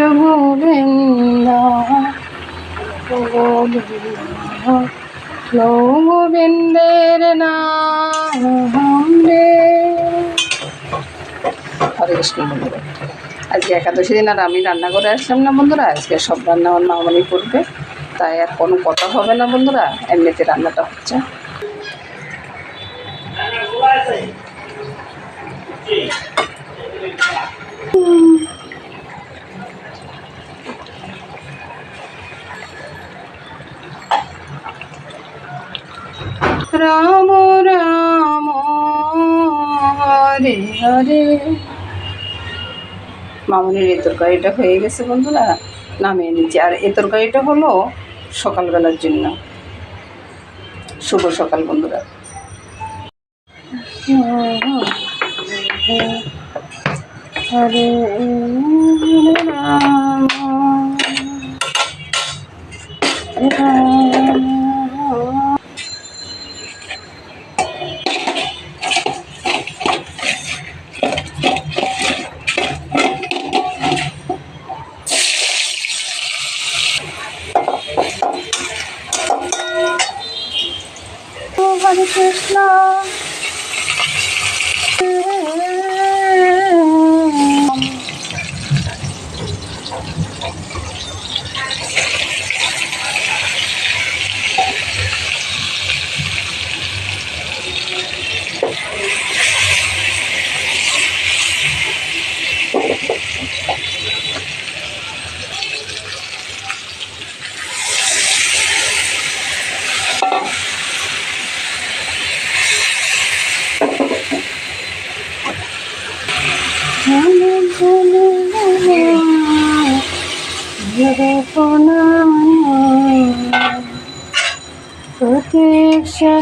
গোবিন্দ গোবিন্দের নাম রে। হরে কৃষ্ণ বন্ধুরা, আজকে একাদশী দিন আর আমি রান্না করে আসলাম না বন্ধুরা। আজকে সব রান্না আমার মামনি করবে, তাই আর কোনো কথা হবে না বন্ধুরা, এমনিতে রান্নাটা হচ্ছে। রাম রাম হরে হরে। মামনির এই তরকারিটা হয়ে গেছে বন্ধুরা, নামিয়ে নিচ্ছি। আর এই তরকারিটা হলো সকালবেলার জন্য। শুভ সকাল বন্ধুরা। হরে রাম হরে কৃষ্ণ। প্রতীক্ষণ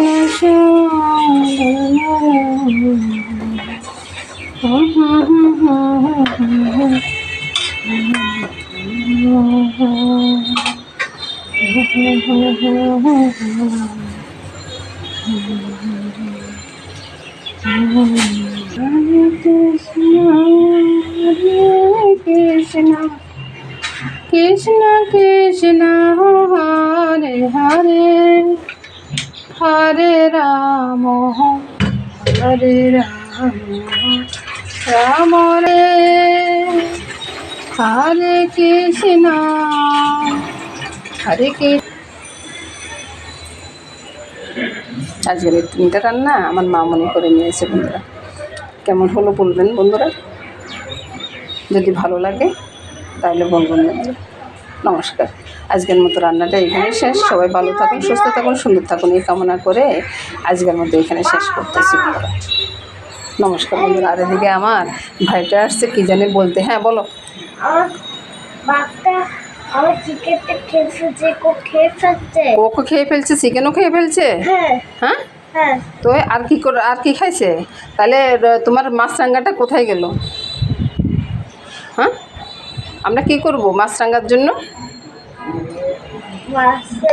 কৃষ্ণ কৃষ্ণ হরে হরে হরে রাম হরে রাম রাম রে হরে কৃষ্ণ হরে কৃষ্ণ। আজকের এই 3টা রান্না আমার মামনি করে নিয়েছে বন্ধুরা। কেমন হলো বলবেন বন্ধুরা, যদি ভালো লাগে তাহলে বলবেন। নমস্কার। আজকের মতো রান্নাটা এখানে শেষ। সবাই ভালো থাকুন, সুস্থ থাকুন, সুন্দর থাকুন এই কামনা করে আজকের মতো এখানে শেষ করতেছি বন্ধুরা। নমস্কার বন্ধুরা। আর এদিকে আমার ভাইটা আসছে কি জানি বলতে। হ্যাঁ বলো। আমার বাঘটা আমার চিকেনটা খেয়ে ফেলছে, খেয়ে ফেলছে। কোকো খেয়ে ফেলছে, চিকেনও খেয়ে ফেলছে। হ্যাঁ হ্যাঁ, হ্যাঁ। তো আর কি করে, আর কি খাইছে? তাহলে তোমার মাছরাঙাটা কোথায় গেল? হ্যাঁ, আমরা কি করব মাছরাঙার জন্য? মাছের